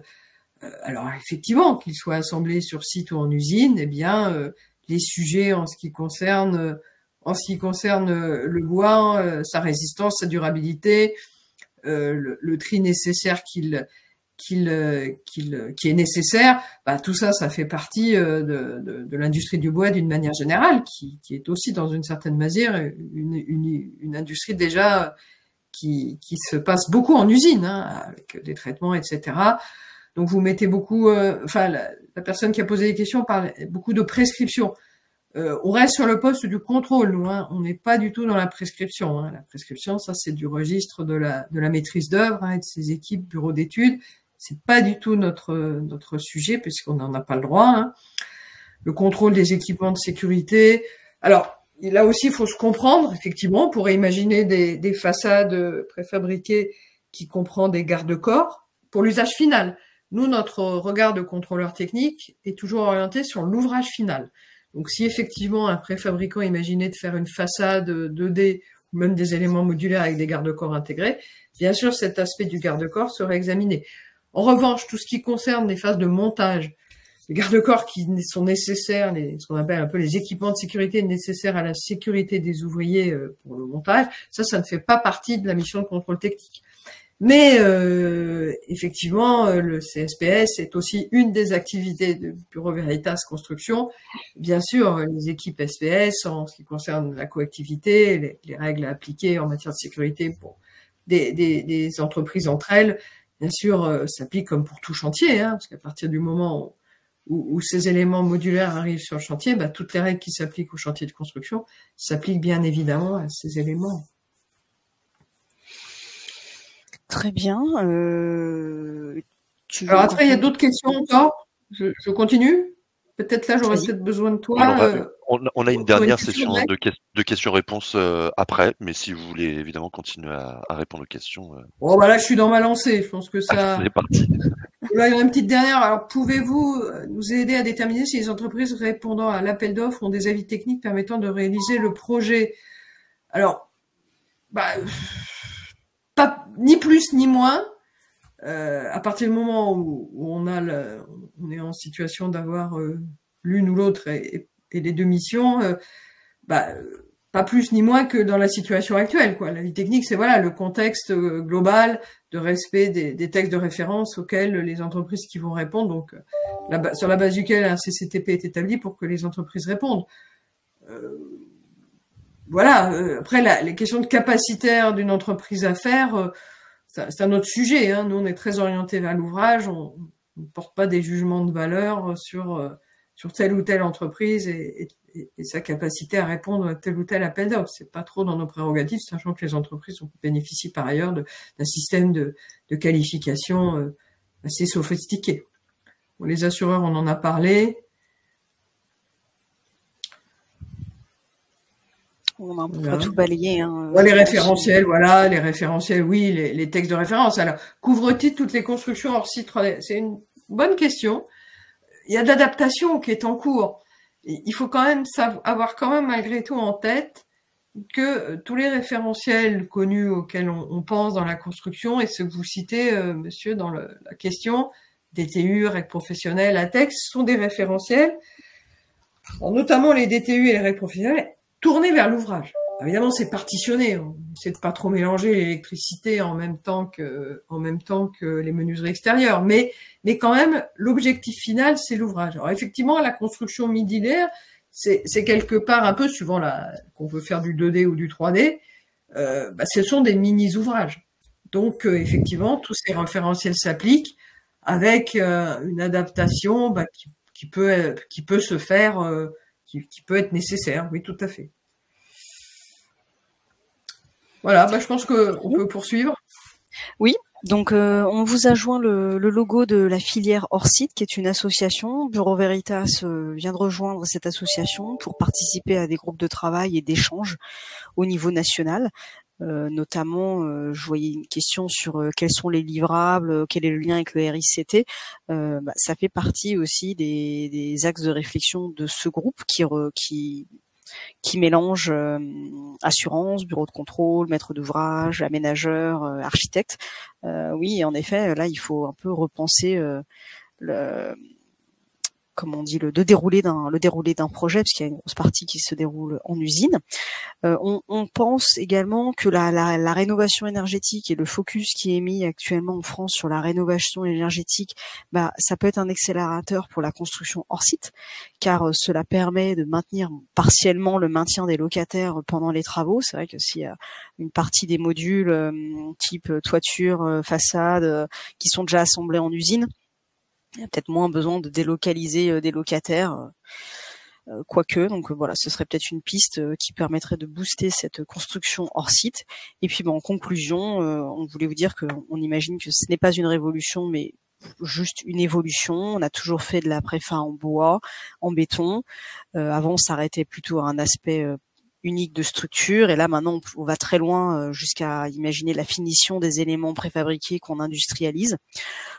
Alors, effectivement, qu'il soit assemblé sur site ou en usine, eh bien, les sujets en ce qui concerne le bois, sa résistance, sa durabilité, le tri nécessaire qui est nécessaire, tout ça, ça fait partie de l'industrie du bois d'une manière générale, qui est aussi dans une certaine mesure une industrie déjà qui se passe beaucoup en usine, hein, avec des traitements, etc. Donc vous mettez beaucoup, la personne qui a posé les questions parle beaucoup de prescription. On reste sur le poste du contrôle, nous, hein. On n'est pas du tout dans la prescription, hein. La prescription, ça c'est du registre de la maîtrise d'œuvre, hein, et de ses équipes, bureaux d'études. C'est pas du tout notre sujet puisqu'on n'en a pas le droit, hein. Le contrôle des équipements de sécurité. Alors là aussi, il faut se comprendre. Effectivement, on pourrait imaginer des façades préfabriquées qui comprend des garde-corps pour l'usage final. Nous, notre regard de contrôleur technique est toujours orienté sur l'ouvrage final. Donc, si effectivement un préfabricant imaginait de faire une façade 2D ou même des éléments modulaires avec des garde-corps intégrés, bien sûr, cet aspect du garde-corps serait examiné. En revanche, tout ce qui concerne les phases de montage, les garde-corps qui sont nécessaires, ce qu'on appelle un peu les équipements de sécurité nécessaires à la sécurité des ouvriers pour le montage, ça ne fait pas partie de la mission de contrôle technique. Mais effectivement, le CSPS est aussi une des activités de Bureau Veritas Construction. Bien sûr, les équipes SPS, en ce qui concerne la coactivité, les règles à appliquer en matière de sécurité pour des entreprises entre elles, bien sûr, s'applique comme pour tout chantier, hein, parce qu'à partir du moment où ces éléments modulaires arrivent sur le chantier, bah, toutes les règles qui s'appliquent au chantier de construction s'appliquent bien évidemment à ces éléments. Très bien. Alors après, il y a d'autres questions encore. Je continue. Peut-être là, j'aurais peut-être besoin de toi. On a une dernière session de questions-réponses après, mais si vous voulez évidemment continuer à répondre aux questions. Bon, bah là, je suis dans ma lancée. Je pense que ça. C'est parti. Là, il y en a une petite dernière. Alors, pouvez-vous nous aider à déterminer si les entreprises répondant à l'appel d'offres ont des avis techniques permettant de réaliser le projet? Alors, bah, pas ni plus ni moins. À partir du moment où on est en situation d'avoir l'une ou l'autre et les deux missions, pas plus ni moins que dans la situation actuelle, quoi. L'avis technique, c'est voilà le contexte global de respect des textes de référence auxquels les entreprises qui vont répondre, donc sur la base duquel un CCTP est établi pour que les entreprises répondent. Voilà. Après, les questions de capacitaire d'une entreprise à faire, c'est un autre sujet. Hein. Nous, on est très orienté vers l'ouvrage. On ne porte pas des jugements de valeur sur telle ou telle entreprise et sa capacité à répondre à tel ou tel appel d'offres. C'est pas trop dans nos prérogatives, sachant que les entreprises bénéficient par ailleurs d'un système de qualification assez sophistiqué. Bon, les assureurs, on en a parlé. On a un peu tout balayé. Hein, les référentiels, voilà, les référentiels, oui, les textes de référence. Alors, couvre-t-il toutes les constructions hors site 3D? C'est une bonne question. Il y a de l'adaptation qui est en cours. Il faut quand même avoir quand même malgré tout en tête que tous les référentiels connus auxquels on pense dans la construction, et ce que vous citez, monsieur, dans la question, DTU, règles professionnelles, ATEX, sont des référentiels, notamment les DTU et les règles professionnelles, tournés vers l'ouvrage. Évidemment, c'est partitionné. On essaie de pas trop mélanger l'électricité en même temps que les menuiseries extérieures. Mais quand même, l'objectif final, c'est l'ouvrage. Alors, effectivement, la construction modulaire, c'est quelque part un peu, suivant qu'on veut faire du 2D ou du 3D, ce sont des mini-ouvrages. Donc, effectivement, tous ces référentiels s'appliquent avec une adaptation qui peut se faire, qui peut être nécessaire. Oui, tout à fait. Voilà, je pense qu'on peut poursuivre. Oui, donc on vous a joint le logo de la filière Hors-Site, qui est une association. Bureau Veritas vient de rejoindre cette association pour participer à des groupes de travail et d'échanges au niveau national. Notamment, je voyais une question sur quels sont les livrables, quel est le lien avec le RICT. Ça fait partie aussi des axes de réflexion de ce groupe qui mélange assurance, bureau de contrôle, maître d'ouvrage, aménageur, architecte. Oui, en effet, là, il faut un peu repenser le déroulé d'un projet, parce qu'il y a une grosse partie qui se déroule en usine. On pense également que la rénovation énergétique et le focus qui est mis actuellement en France sur la rénovation énergétique, ça peut être un accélérateur pour la construction hors site, car cela permet de maintenir partiellement le maintien des locataires pendant les travaux. C'est vrai que s'il y a une partie des modules type toiture, façade, qui sont déjà assemblés en usine, il y a peut-être moins besoin de délocaliser des locataires, quoique. Donc voilà, ce serait peut-être une piste qui permettrait de booster cette construction hors site. Et puis en conclusion, on voulait vous dire qu'on imagine que ce n'est pas une révolution, mais juste une évolution. On a toujours fait de la préfa en bois, en béton. Avant, on s'arrêtait plutôt à un aspect unique de structure, et là maintenant on va très loin jusqu'à imaginer la finition des éléments préfabriqués qu'on industrialise.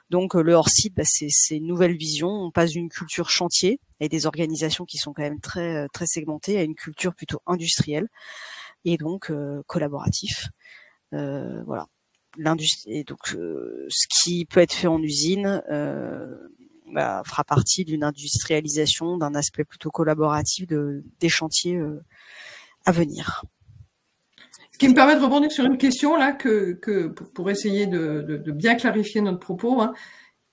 Donc le hors-site, c'est une nouvelle vision. On passe d'une culture chantier et des organisations qui sont quand même très très segmentées à une culture plutôt industrielle et donc collaboratif. Voilà. L'industrie, et donc ce qui peut être fait en usine fera partie d'une industrialisation, d'un aspect plutôt collaboratif des chantiers à venir. Ce qui me permet de rebondir sur une question là pour essayer de bien clarifier notre propos. Hein.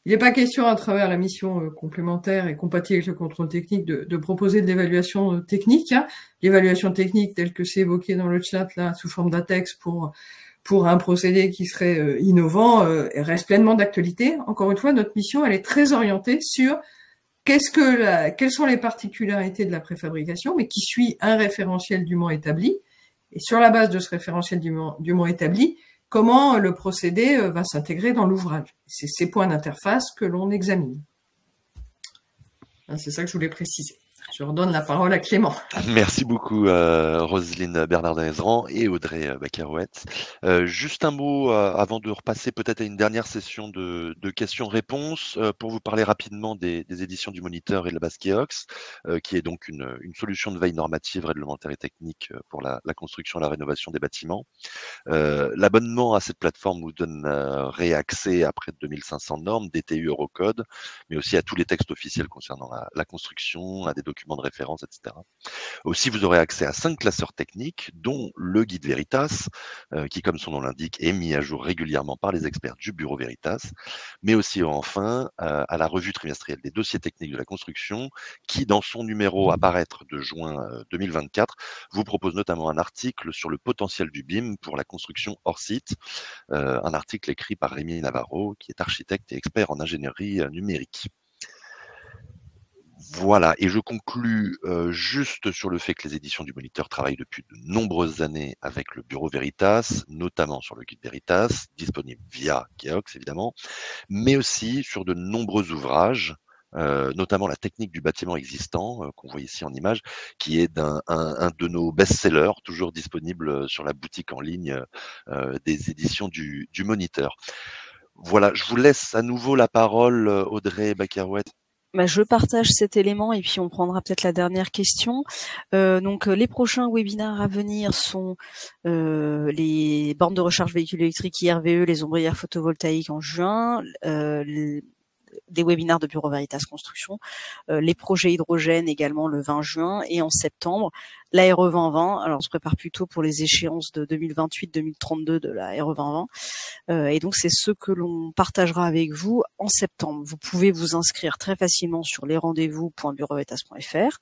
Il n'est pas question à travers la mission complémentaire et compatible avec le contrôle technique de proposer de l'évaluation technique. Hein. L'évaluation technique telle que c'est évoqué dans le chat là sous forme d'ATEX pour pour un procédé qui serait innovant reste pleinement d'actualité. Encore une fois, notre mission, elle est très orientée sur quelles sont les particularités de la préfabrication, mais qui suit un référentiel dûment établi. Et sur la base de ce référentiel dûment établi, comment le procédé va s'intégrer dans l'ouvrage. C'est ces points d'interface que l'on examine. C'est ça que je voulais préciser. Je redonne la parole à Clément. Merci beaucoup Roselyne Bernardin-Ezran et Audrey Bacarouette. Juste un mot avant de repasser peut-être à une dernière session de questions-réponses pour vous parler rapidement des éditions du Moniteur et de la Basquiox, qui est donc une solution de veille normative, réglementaire et technique pour la construction et la rénovation des bâtiments. L'abonnement à cette plateforme vous donne réaccès à près de 2500 normes, DTU, Eurocode, mais aussi à tous les textes officiels concernant la construction, à des documents de référence, etc. Aussi, vous aurez accès à 5 classeurs techniques, dont le guide Veritas, qui, comme son nom l'indique, est mis à jour régulièrement par les experts du bureau Veritas, mais aussi, enfin, à la revue trimestrielle des dossiers techniques de la construction, qui, dans son numéro à paraître de juin 2024, vous propose notamment un article sur le potentiel du BIM pour la construction hors site, un article écrit par Rémi Navarro, qui est architecte et expert en ingénierie numérique. Voilà, et je conclus juste sur le fait que les éditions du Moniteur travaillent depuis de nombreuses années avec le bureau Veritas, notamment sur le guide Veritas, disponible via Keox évidemment, mais aussi sur de nombreux ouvrages, notamment la technique du bâtiment existant, qu'on voit ici en image, qui est un de nos best-sellers, toujours disponible sur la boutique en ligne des éditions du Moniteur. Voilà, je vous laisse à nouveau la parole, Audrey Bacarouette. Je partage cet élément et puis on prendra peut-être la dernière question. Donc les prochains webinaires à venir sont les bornes de recharge véhicules électriques IRVE, les ombrières photovoltaïques en juin, des webinaires de Bureau Veritas Construction, les projets hydrogène également le 20 juin et en septembre, la RE 2020. Alors on se prépare plutôt pour les échéances de 2028-2032 de la RE 2020. Et donc c'est ce que l'on partagera avec vous en septembre. Vous pouvez vous inscrire très facilement sur lesrendez-vous.bureauveritas.fr.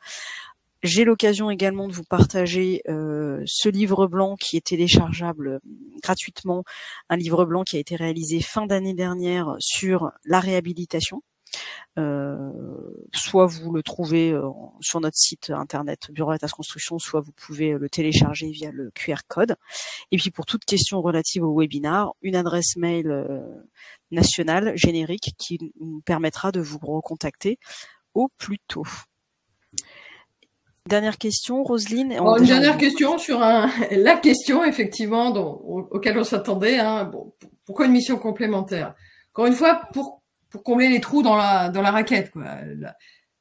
J'ai l'occasion également de vous partager ce livre blanc qui est téléchargeable gratuitement, un livre blanc qui a été réalisé fin d'année dernière sur la réhabilitation. Soit vous le trouvez sur notre site internet Bureau Veritas Construction, soit vous pouvez le télécharger via le QR code. Et puis pour toute question relative au webinar, une adresse mail nationale générique qui nous permettra de vous recontacter au plus tôt. Dernière question, Roselyne. Une dernière question sur la question effectivement auquel on s'attendait. Pourquoi une mission complémentaire? Encore une fois, pour combler les trous dans la raquette, quoi.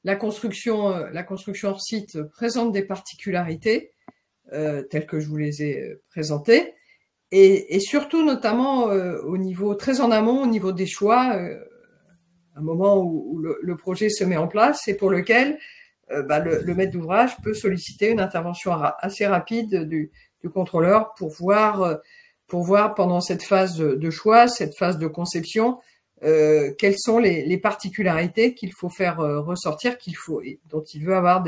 La construction hors site présente des particularités telles que je vous les ai présentées, et surtout notamment au niveau très en amont, au niveau des choix, un moment où le projet se met en place et pour lequel le maître d'ouvrage peut solliciter une intervention assez rapide du contrôleur pour voir pendant cette phase de choix, cette phase de conception, quelles sont les particularités qu'il faut faire ressortir, dont il veut avoir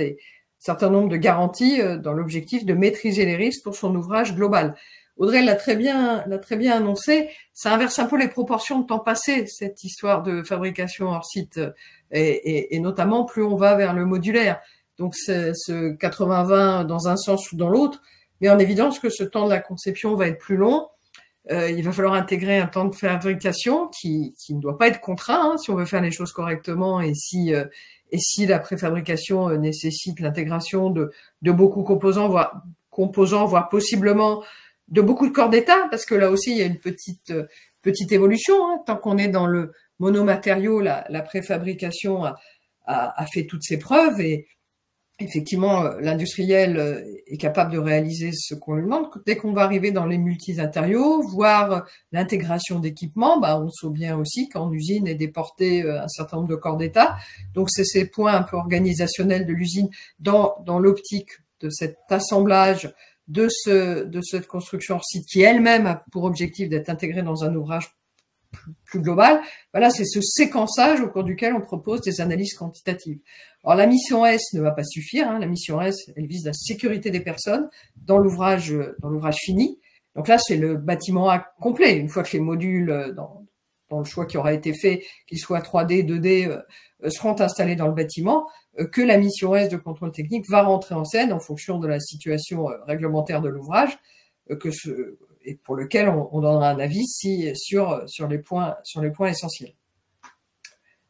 certain nombre de garanties dans l'objectif de maîtriser les risques pour son ouvrage global. Audrey l'a très bien annoncé, ça inverse un peu les proportions de temps passé, cette histoire de fabrication hors site, et notamment plus on va vers le modulaire. Donc ce 80-20 dans un sens ou dans l'autre, mais en évidence que ce temps de la conception va être plus long. Il va falloir intégrer un temps de fabrication qui ne doit pas être contraint si on veut faire les choses correctement, et si la préfabrication nécessite l'intégration de beaucoup de composants, voire possiblement de beaucoup de corps d'état, parce que là aussi il y a une petite évolution. Tant qu'on est dans le monomatériau, la préfabrication a fait toutes ses preuves, et effectivement l'industriel est capable de réaliser ce qu'on lui demande. Dès qu'on va arriver dans les multi-matériaux, voire l'intégration d'équipements, on sait bien aussi qu'en usine est déporté un certain nombre de corps d'état. Donc c'est ces points un peu organisationnels de l'usine dans l'optique de cet assemblage de cette construction hors site qui elle-même a pour objectif d'être intégrée dans un ouvrage plus global. Voilà, c'est ce séquençage au cours duquel on propose des analyses quantitatives. Alors la mission S ne va pas suffire. La mission S, elle vise la sécurité des personnes dans l'ouvrage fini. Donc là, c'est le bâtiment A complet. Une fois que les modules, dans le choix qui aura été fait, qu'ils soient 3D, 2D, seront installés dans le bâtiment, que la mission S de contrôle technique va rentrer en scène en fonction de la situation réglementaire de l'ouvrage, et pour lequel on donnera un avis sur les points essentiels.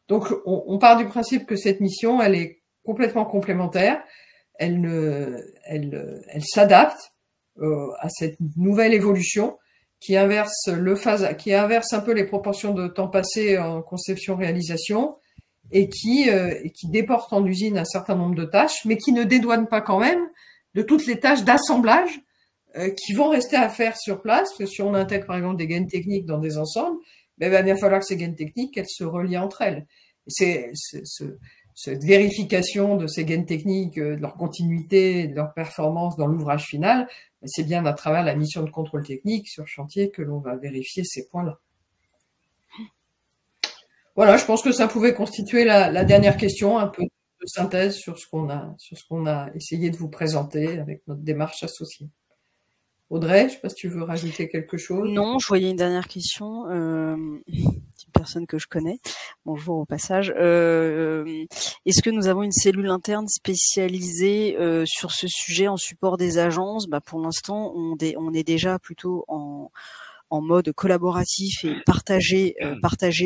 Donc, on part du principe que cette mission, elle est complètement complémentaire. Elle s'adapte à cette nouvelle évolution qui inverse un peu les proportions de temps passé en conception-réalisation et qui déporte en usine un certain nombre de tâches, mais qui ne dédouane pas quand même de toutes les tâches d'assemblage qui vont rester à faire sur place. Parce que si on intègre par exemple des gaines techniques dans des ensembles, il va bien falloir que ces gaines techniques, elles se relient entre elles. Et cette vérification de ces gaines techniques, de leur continuité, de leur performance dans l'ouvrage final, c'est bien à travers la mission de contrôle technique sur chantier que l'on va vérifier ces points-là. Voilà, je pense que ça pouvait constituer la dernière question, un peu de synthèse sur ce qu'on a essayé de vous présenter avec notre démarche associée. Audrey, je ne sais pas si tu veux rajouter quelque chose. Non, je voyais une dernière question. Une personne que je connais. Bonjour au passage. Est-ce que nous avons une cellule interne spécialisée sur ce sujet en support des agences? Pour l'instant, on est déjà plutôt en mode collaboratif et partager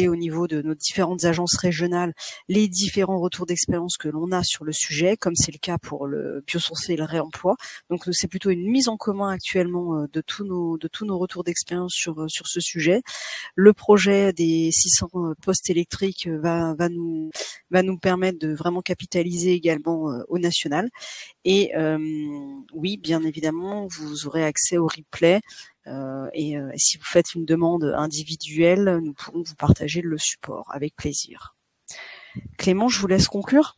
au niveau de nos différentes agences régionales les différents retours d'expérience que l'on a sur le sujet, comme c'est le cas pour le biosourcé et le réemploi. Donc c'est plutôt une mise en commun actuellement de tous nos retours d'expérience sur ce sujet. Le projet des 600 postes électriques va nous permettre de vraiment capitaliser également au national. Et oui, bien évidemment, vous aurez accès au replay. Et si vous faites une demande individuelle, nous pourrons vous partager le support avec plaisir. Clément, je vous laisse conclure.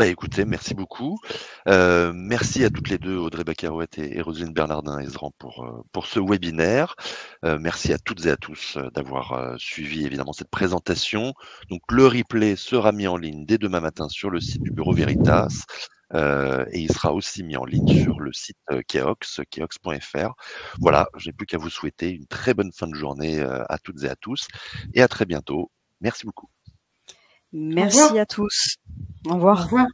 Écoutez, merci beaucoup. Merci à toutes les deux, Audrey Bacarouette et Roselyne Bernardin-Ezran pour ce webinaire. Merci à toutes et à tous d'avoir suivi évidemment cette présentation. Donc le replay sera mis en ligne dès demain matin sur le site du Bureau Veritas. Et il sera aussi mis en ligne sur le site keox.fr. Voilà, je n'ai plus qu'à vous souhaiter une très bonne fin de journée à toutes et à tous, et à très bientôt. Merci beaucoup. Merci à tous. Au revoir. Au revoir.